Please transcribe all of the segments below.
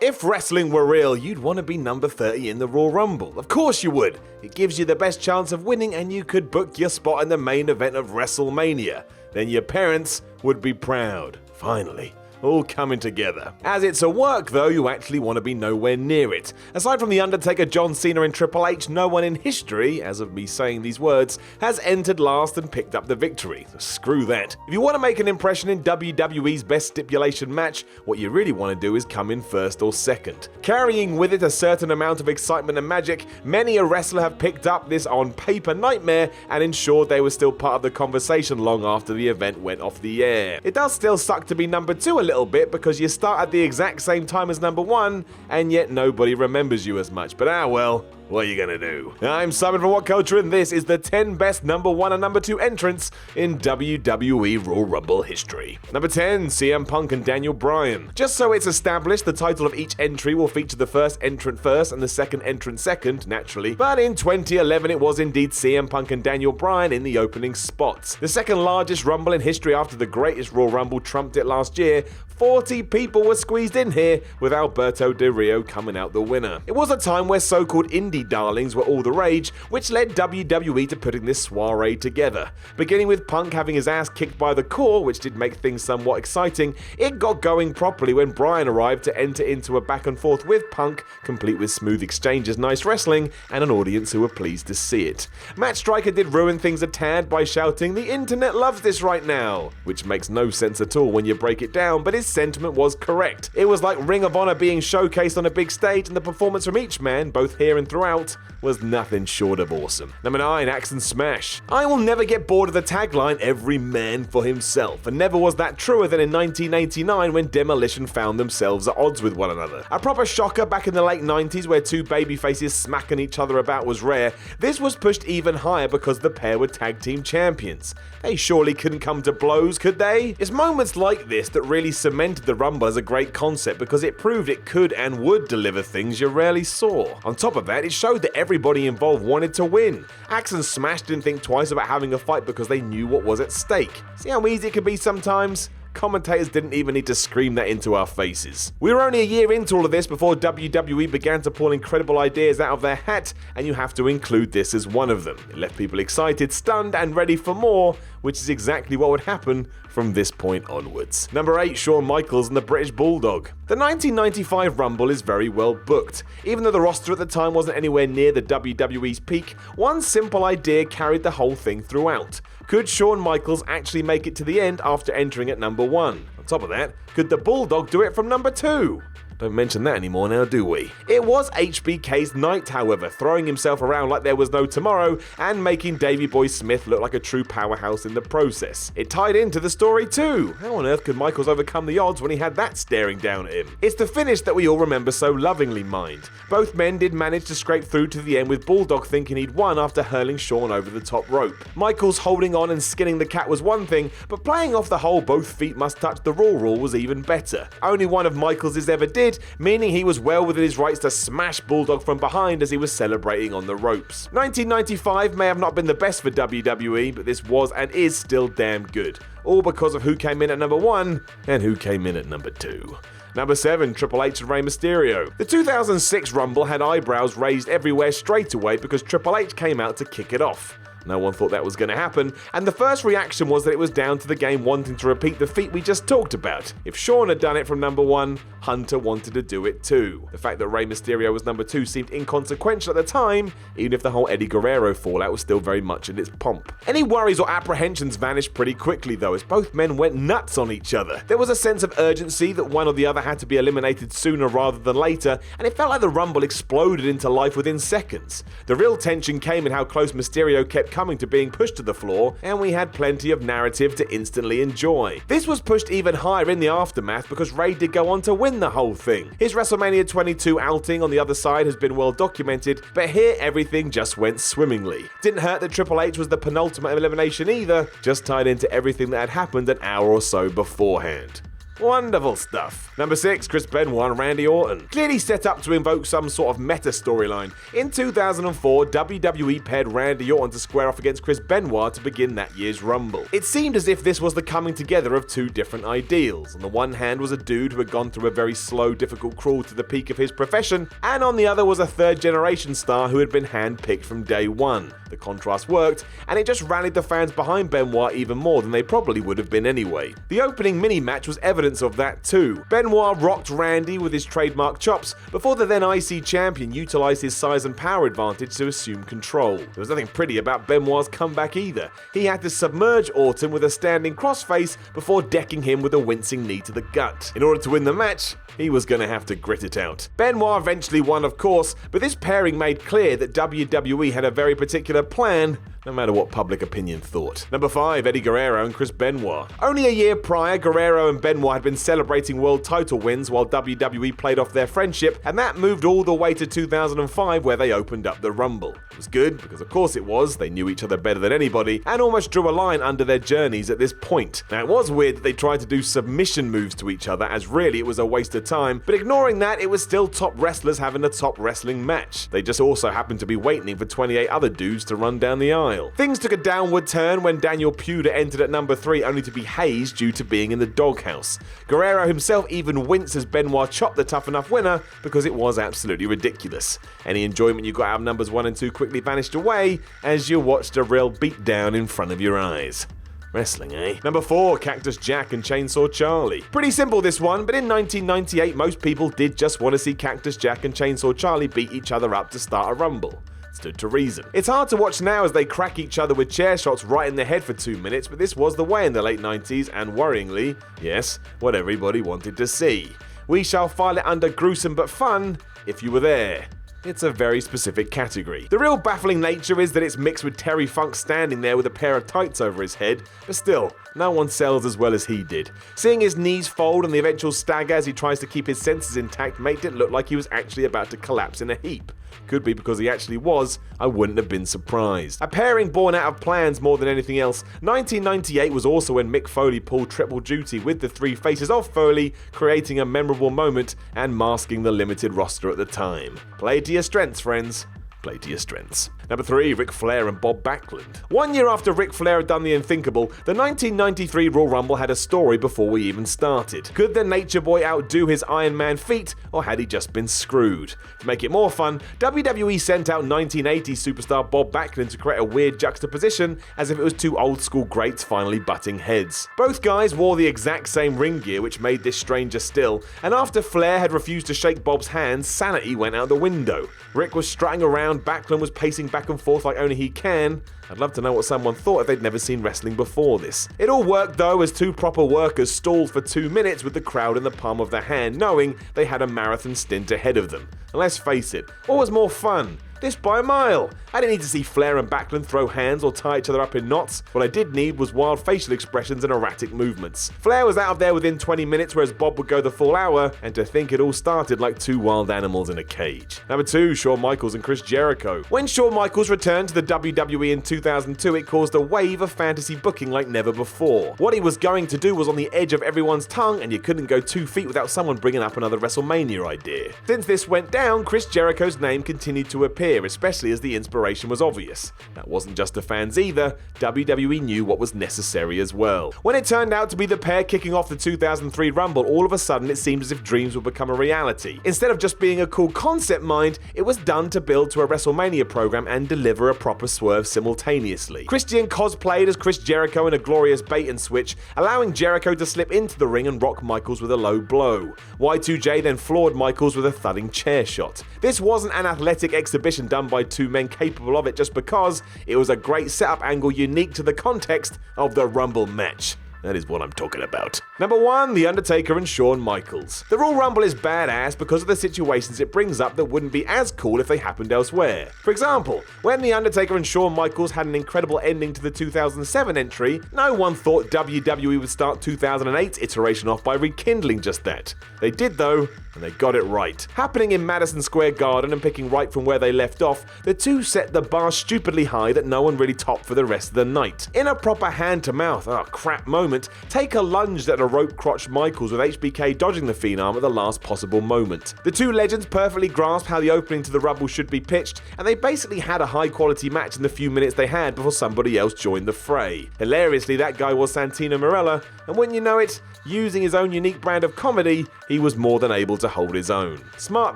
If wrestling were real, you'd want to be number 30 in the Royal Rumble. Of course you would. It gives you the best chance of winning and you could book your spot in the main event of WrestleMania. Then your parents would be proud. Finally. All coming together. As it's a work though, you actually want to be nowhere near it. Aside from The Undertaker, John Cena and Triple H, no one in history, as of me saying these words, has entered last and picked up the victory. So screw that. If you want to make an impression in WWE's best stipulation match, what you really want to do is come in first or second. Carrying with it a certain amount of excitement and magic, many a wrestler have picked up this on-paper nightmare and ensured they were still part of the conversation long after the event went off the air. It does still suck to be number 2 a little bit because you start at the exact same time as number 1 and yet nobody remembers you as much, but well, what are you gonna do? I'm Simon from What Culture and this is the 10 best number 1 and number 2 entrants in WWE Royal Rumble history. Number 10, CM Punk and Daniel Bryan. Just so it's established, the title of each entry will feature the first entrant first and the second entrant second, naturally, but in 2011 it was indeed CM Punk and Daniel Bryan in the opening spots. The second largest Rumble in history after the greatest Royal Rumble trumped it last year. 40 people were squeezed in here, with Alberto Del Rio coming out the winner. It was a time where so-called indie darlings were all the rage, which led WWE to putting this soiree together. Beginning with Punk having his ass kicked by the Core, which did make things somewhat exciting, it got going properly when Bryan arrived to enter into a back and forth with Punk, complete with smooth exchanges, nice wrestling, and an audience who were pleased to see it. Matt Striker did ruin things a tad by shouting, "The internet loves this right now," which makes no sense at all when you break it down, but his sentiment was correct. It was like Ring of Honor being showcased on a big stage, and the performance from each man, both here and throughout, was nothing short of awesome. Number 9, Axe and Smash. I will never get bored of the tagline, "Every man for himself," and never was that truer than in 1989 when Demolition found themselves at odds with one another. A proper shocker back in the late 90s where two babyfaces smacking each other about was rare. This was pushed even higher because the pair were tag team champions. They surely couldn't come to blows, could they? It's moments like this that really cemented the Rumble as a great concept because it proved it could and would deliver things you rarely saw. On top of that, it showed that everybody involved wanted to win. Axe and Smash didn't think twice about having a fight because they knew what was at stake. See how easy it can be sometimes? Commentators didn't even need to scream that into our faces. We were only a year into all of this before WWE began to pull incredible ideas out of their hat, and you have to include this as one of them. It left people excited, stunned, and ready for more, which is exactly what would happen from this point onwards. Number 8, Shawn Michaels and the British Bulldog. The 1995 Rumble is very well booked. Even though the roster at the time wasn't anywhere near the WWE's peak, one simple idea carried the whole thing throughout. Could Shawn Michaels actually make it to the end after entering at number 1? On top of that, could the Bulldog do it from number 2? Don't mention that anymore now, do we? It was HBK's night, however, throwing himself around like there was no tomorrow and making Davey Boy Smith look like a true powerhouse in the process. It tied into the story too. How on earth could Michaels overcome the odds when he had that staring down at him? It's the finish that we all remember so lovingly, mind. Both men did manage to scrape through to the end with Bulldog thinking he'd won after hurling Shawn over the top rope. Michaels holding on and skinning the cat was one thing, but playing off the whole both feet must touch the Raw rule was even better. Only one of Michaels' ever did, meaning he was well within his rights to smash Bulldog from behind as he was celebrating on the ropes. 1995 may have not been the best for WWE, but this was and is still damn good. All because of who came in at number 1 and who came in at number 2. Number 7, Triple H and Rey Mysterio. The 2006 Rumble had eyebrows raised everywhere straight away because Triple H came out to kick it off. No one thought that was going to happen, and the first reaction was that it was down to the game wanting to repeat the feat we just talked about. If Shawn had done it from number 1, Hunter wanted to do it too. The fact that Rey Mysterio was number 2 seemed inconsequential at the time, even if the whole Eddie Guerrero fallout was still very much in its pomp. Any worries or apprehensions vanished pretty quickly though, as both men went nuts on each other. There was a sense of urgency that one or the other had to be eliminated sooner rather than later, and it felt like the Rumble exploded into life within seconds. The real tension came in how close Mysterio kept coming to being pushed to the floor, and we had plenty of narrative to instantly enjoy. This was pushed even higher in the aftermath because Rey did go on to win the whole thing. His WrestleMania 22 outing on the other side has been well documented, but here everything just went swimmingly. Didn't hurt that Triple H was the penultimate elimination either, just tied into everything that had happened an hour or so beforehand. Wonderful stuff. Number 6, Chris Benoit and Randy Orton. Clearly set up to invoke some sort of meta storyline. In 2004, WWE paired Randy Orton to square off against Chris Benoit to begin that year's Rumble. It seemed as if this was the coming together of two different ideals. On the one hand was a dude who had gone through a very slow, difficult crawl to the peak of his profession, and on the other was a third-generation star who had been handpicked from day one. The contrast worked, and it just rallied the fans behind Benoit even more than they probably would have been anyway. The opening mini-match was evidence of that too. Benoit rocked Randy with his trademark chops before the then IC champion utilized his size and power advantage to assume control. There was nothing pretty about Benoit's comeback either. He had to submerge Orton with a standing crossface before decking him with a wincing knee to the gut. In order to win the match, he was going to have to grit it out. Benoit eventually won, of course, but this pairing made clear that WWE had a very particular plan, no matter what public opinion thought. Number 5, Eddie Guerrero and Chris Benoit. Only a year prior, Guerrero and Benoit had been celebrating world title wins while WWE played off their friendship, and that moved all the way to 2005 where they opened up the Rumble. It was good, because of course it was, they knew each other better than anybody, and almost drew a line under their journeys at this point. Now it was weird that they tried to do submission moves to each other, as really it was a waste of time, but ignoring that, it was still top wrestlers having a top wrestling match. They just also happened to be waiting for 28 other dudes to run down the aisle. Things took a downward turn when Daniel Puder entered at number 3 only to be hazed due to being in the doghouse. Guerrero himself even winced as Benoit chopped the Tough Enough winner because it was absolutely ridiculous. Any enjoyment you got out of numbers 1 and 2 quickly vanished away as you watched a real beatdown in front of your eyes. Wrestling, eh? Number 4, Cactus Jack and Chainsaw Charlie. Pretty simple this one, but in 1998 most people did just want to see Cactus Jack and Chainsaw Charlie beat each other up to start a Rumble. Stood to reason. It's hard to watch now as they crack each other with chair shots right in the head for 2 minutes, but this was the way in the late 90s and worryingly, yes, what everybody wanted to see. We shall file it under gruesome but fun if you were there. It's a very specific category. The real baffling nature is that it's mixed with Terry Funk standing there with a pair of tights over his head, but still, no one sells as well as he did. Seeing his knees fold and the eventual stagger as he tries to keep his senses intact made it look like he was actually about to collapse in a heap. Could be because he actually was, I wouldn't have been surprised. A pairing born out of plans more than anything else, 1998 was also when Mick Foley pulled triple duty with the three faces of Foley, creating a memorable moment and masking the limited roster at the time. Play to your strengths, friends. Play to your strengths. Number 3, Ric Flair and Bob Backlund. 1 year after Ric Flair had done the unthinkable, the 1993 Royal Rumble had a story before we even started. Could the Nature Boy outdo his Iron Man feat, or had he just been screwed? To make it more fun, WWE sent out 1980 superstar Bob Backlund to create a weird juxtaposition, as if it was two old school greats finally butting heads. Both guys wore the exact same ring gear, which made this stranger still, and after Flair had refused to shake Bob's hand, sanity went out the window. Rick was strutting around, Backlund was pacing back and forth like only he can. I'd love to know what someone thought if they'd never seen wrestling before this. It all worked though, as two proper workers stalled for 2 minutes with the crowd in the palm of their hand, knowing they had a marathon stint ahead of them. And let's face it, what was more fun? This by a mile. I didn't need to see Flair and Backlund throw hands or tie each other up in knots. What I did need was wild facial expressions and erratic movements. Flair was out of there within 20 minutes, whereas Bob would go the full hour, and to think it all started like two wild animals in a cage. Number 2, Shawn Michaels and Chris Jericho. When Shawn Michaels returned to the WWE in 2002, it caused a wave of fantasy booking like never before. What he was going to do was on the edge of everyone's tongue, and you couldn't go 2 feet without someone bringing up another WrestleMania idea. Since this went down, Chris Jericho's name continued to appear, especially as the inspiration was obvious. That wasn't just the fans either, WWE knew what was necessary as well. When it turned out to be the pair kicking off the 2003 Rumble, all of a sudden it seemed as if dreams would become a reality. Instead of just being a cool concept mind, it was done to build to a WrestleMania program and deliver a proper swerve simultaneously. Christian cosplayed as Chris Jericho in a glorious bait and switch, allowing Jericho to slip into the ring and rock Michaels with a low blow. Y2J then floored Michaels with a thudding chair shot. This wasn't an athletic exhibition done by two men capable of it just because, it was a great setup angle unique to the context of the Rumble match. That is what I'm talking about. Number 1, The Undertaker and Shawn Michaels. The Royal Rumble is badass because of the situations it brings up that wouldn't be as cool if they happened elsewhere. For example, when The Undertaker and Shawn Michaels had an incredible ending to the 2007 entry, no one thought WWE would start 2008's iteration off by rekindling just that. They did though, and they got it right. Happening in Madison Square Garden and picking right from where they left off, the two set the bar stupidly high that no one really topped for the rest of the night. In a proper hand-to-mouth, crap moment, moment, take a lunge that a rope-crotched Michaels with HBK dodging the Phenom at the last possible moment. The two legends perfectly grasped how the opening to the Rumble should be pitched, and they basically had a high-quality match in the few minutes they had before somebody else joined the fray. Hilariously, that guy was Santino Marella, and when you know it, using his own unique brand of comedy, he was more than able to hold his own. Smart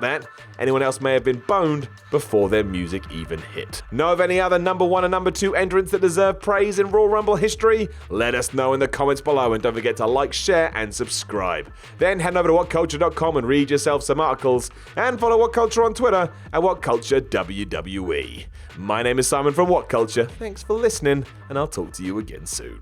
that. Anyone else may have been boned before their music even hit. Know of any other number 1 and number 2 entrants that deserve praise in Royal Rumble history? Let us know in the comments below, and don't forget to like, share, and subscribe. Then head over to whatculture.com and read yourself some articles, and follow What Culture on Twitter at WhatCultureWWE. My name is Simon from What Culture. Thanks for listening, and I'll talk to you again soon.